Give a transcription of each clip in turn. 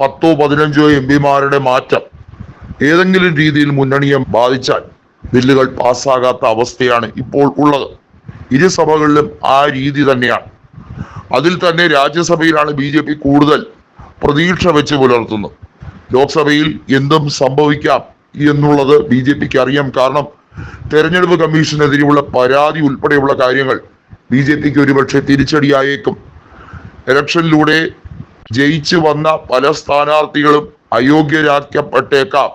10-15 M പിമാരുടെ മാറ്റം ഏതെങ്കിലും രീതിയിൽ മുന്നണിയെ ബാധിച്ചാൽ ബില്ലുകൾ പാസ്സാകാത്ത അവസ്ഥയാണ് ഇപ്പോൾ ഉള്ളത്. ഇരു സഭകളിലും ആ രീതി തന്നെയാണ്. അതിൽ തന്നെ രാജ്യസഭയിലാണ് BJP കൂടുതൽ പ്രതീക്ഷ വെച്ച് പുലർത്തുന്നത്. ലോക്സഭയിൽ എന്തും സംഭവിക്കാം എന്നുള്ളത് BJPക്ക് അറിയാം. കാരണം തെരഞ്ഞെടുപ്പ് കമ്മീഷനെതിരെയുള്ള പരാതി ഉൾപ്പെടെയുള്ള കാര്യങ്ങൾ BJPക്ക് ഒരുപക്ഷെ തിരിച്ചടിയായേക്കും. ഇലക്ഷനിലൂടെ ജയിച്ചു വന്ന പല സ്ഥാനാർത്ഥികളും അയോഗ്യരാക്കപ്പെട്ടേക്കാം.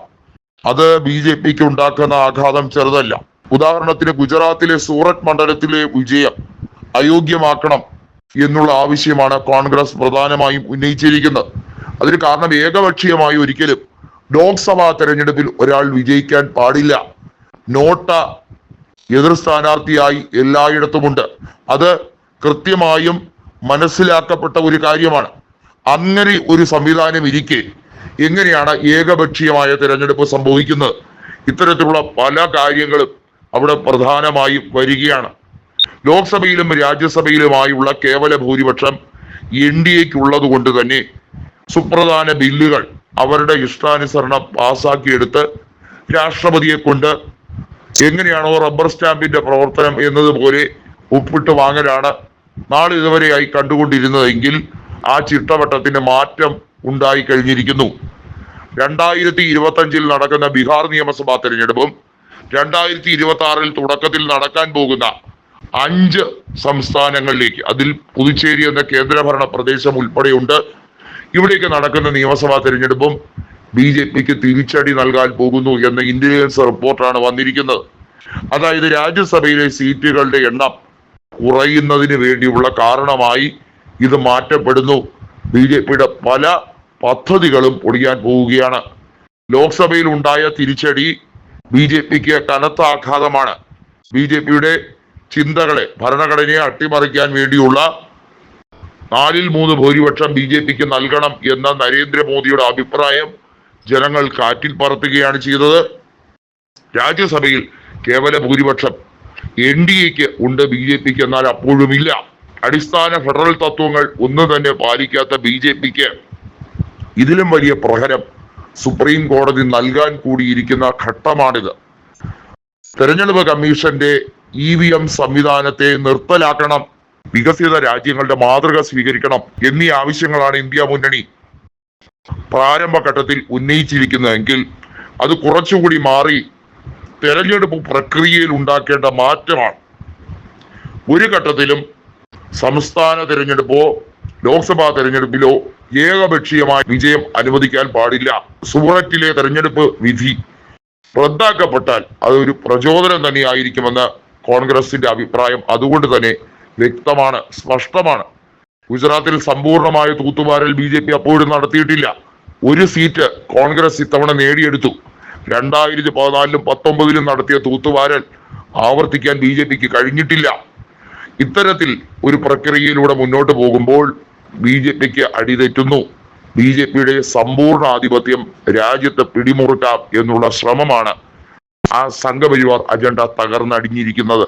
അത് BJPക്ക് ഉണ്ടാക്കുന്ന ആഘാതം ചെറുതല്ല. ഉദാഹരണത്തിന് ഗുജറാത്തിലെ സൂററ്റ് മണ്ഡലത്തിലെ വിജയം അയോഗ്യമാക്കണം എന്നുള്ള ആവശ്യമാണ് കോൺഗ്രസ് പ്രധാനമായും ഉന്നയിച്ചിരിക്കുന്നത്. അതിന് കാരണം ഏകപക്ഷീയമായി ഒരിക്കലും ലോക്സഭാ തെരഞ്ഞെടുപ്പിൽ ഒരാൾ വിജയിക്കാൻ പാടില്ല. നോട്ട എതിർ സ്ഥാനാർത്ഥിയായി എല്ലായിടത്തുമുണ്ട്. അത് കൃത്യമായും മനസ്സിലാക്കപ്പെട്ട ഒരു കാര്യമാണ്. അങ്ങനെ ഒരു സംവിധാനം ഇരിക്കെ എങ്ങനെയാണ് ഏകപക്ഷീയമായ തെരഞ്ഞെടുപ്പ് സംഭവിക്കുന്നത്? ഇത്തരത്തിലുള്ള പല കാര്യങ്ങളും അവിടെ പ്രധാനമായും വരികയാണ്. ലോക്സഭയിലും രാജ്യസഭയിലുമായുള്ള കേവല ഭൂരിപക്ഷം NDAക്ക് ഉള്ളത് കൊണ്ട് തന്നെ സുപ്രധാന ബില്ലുകൾ അവരുടെ ഇഷ്ടാനുസരണം പാസാക്കിയെടുത്ത് രാഷ്ട്രപതിയെ കൊണ്ട് എങ്ങനെയാണോ റബ്ബർ സ്റ്റാമ്പിന്റെ പ്രവർത്തനം എന്നതുപോലെ ഒപ്പിട്ട് വാങ്ങലാണ് നാളെ ഇതുവരെയായി കണ്ടുകൊണ്ടിരുന്നതെങ്കിൽ ആ ചിട്ടവട്ടത്തിന് മാറ്റം ഉണ്ടായി കഴിഞ്ഞിരിക്കുന്നു. 2025 നടക്കുന്ന ബീഹാർ നിയമസഭാ തെരഞ്ഞെടുപ്പും 2026 തുടക്കത്തിൽ നടക്കാൻ പോകുന്ന 5 സംസ്ഥാനങ്ങളിലേക്ക്, അതിൽ പുതുച്ചേരി എന്ന കേന്ദ്രഭരണ പ്രദേശം ഉൾപ്പെടെയുണ്ട്, ഇവിടേക്ക് നടക്കുന്ന നിയമസഭാ തെരഞ്ഞെടുപ്പും BJPക്ക് തിരിച്ചടി നൽകാൻ പോകുന്നു എന്ന ഇന്റലിജൻസ് റിപ്പോർട്ടാണ് വന്നിരിക്കുന്നത്. അതായത് രാജ്യസഭയിലെ സീറ്റുകളുടെ എണ്ണം കുറയുന്നതിന് വേണ്ടിയുള്ള കാരണമായി ഇത് മാറ്റപ്പെടുന്നു. BJPയുടെ പല പദ്ധതികളും പൊടിയാൻ പോവുകയാണ്. ലോക്സഭയിൽ ഉണ്ടായ തിരിച്ചടി BJPക്ക് കനത്ത ആഘാതമാണ്. BJPയുടെ ചിന്തകളെ, ഭരണഘടനയെ അട്ടിമറിക്കാൻ വേണ്ടിയുള്ള 4/3 ഭൂരിപക്ഷം BJPക്ക് നൽകണം എന്ന നരേന്ദ്രമോദിയുടെ അഭിപ്രായം ജനങ്ങൾ കാറ്റിൽ പറത്തുകയാണ് ചെയ്തത്. രാജ്യസഭയിൽ കേവല ഭൂരിപക്ഷം NDAക്ക് ഉണ്ട്, BJPക്ക് എന്നാൽ അപ്പോഴുമില്ല. അടിസ്ഥാന ഫെഡറൽ തത്വങ്ങൾ ഒന്നും തന്നെ പാലിക്കാത്ത BJPക്ക് ഇതിലും വലിയ പ്രഹരം സുപ്രീം കോടതി നൽകാൻ കൂടിയിരിക്കുന്ന ഘട്ടമാണിത്. തെരഞ്ഞെടുപ്പ് കമ്മീഷന്റെ EVM സംവിധാനത്തെ നിർത്തലാക്കണം, വികസിത രാജ്യങ്ങളുടെ മാതൃക സ്വീകരിക്കണം എന്നീ ആവശ്യങ്ങളാണ് ഇന്ത്യ മുന്നണി പ്രാരംഭഘട്ടത്തിൽ ഉന്നയിച്ചിരിക്കുന്നതെങ്കിൽ അത് കുറച്ചുകൂടി മാറി തെരഞ്ഞെടുപ്പ് പ്രക്രിയയിൽ ഉണ്ടാക്കേണ്ട മാറ്റമാണ്. ഒരു ഘട്ടത്തിലും സംസ്ഥാന തെരഞ്ഞെടുപ്പോ ലോക്സഭാ തെരഞ്ഞെടുപ്പിലോ ഏകപക്ഷീയമായ വിജയം അനുവദിക്കാൻ പാടില്ല. സൂററ്റിലെ തെരഞ്ഞെടുപ്പ് വിധി റദ്ദാക്കപ്പെട്ടാൽ അതൊരു പ്രചോദനം തന്നെയായിരിക്കുമെന്ന് കോൺഗ്രസിന്റെ അഭിപ്രായം അതുകൊണ്ട് തന്നെ വ്യക്തമാണ്, സ്പഷ്ടമാണ്. ഗുജറാത്തിൽ സമ്പൂർണമായ തൂത്തുവാരൽ BJP അപ്പോഴും നടത്തിയിട്ടില്ല. ഒരു സീറ്റ് കോൺഗ്രസ് ഇത്തവണ നേടിയെടുത്തു. 2014-ലും 2019-ലും നടത്തിയ തൂത്തുവാരൽ ആവർത്തിക്കാൻ BJPക്ക് കഴിഞ്ഞിട്ടില്ല. ഇത്തരത്തിൽ ഒരു പ്രക്രിയയിലൂടെ മുന്നോട്ട് പോകുമ്പോൾ BJPക്ക് അടിതെറ്റുന്നു. BJPയുടെ സമ്പൂർണ്ണ ആധിപത്യം രാജ്യത്ത് പിടിമുറുക്കാം എന്നുള്ള ശ്രമമാണ് ആ സംഘപരിവാർ അജണ്ട തകർന്നടിഞ്ഞിരിക്കുന്നത്.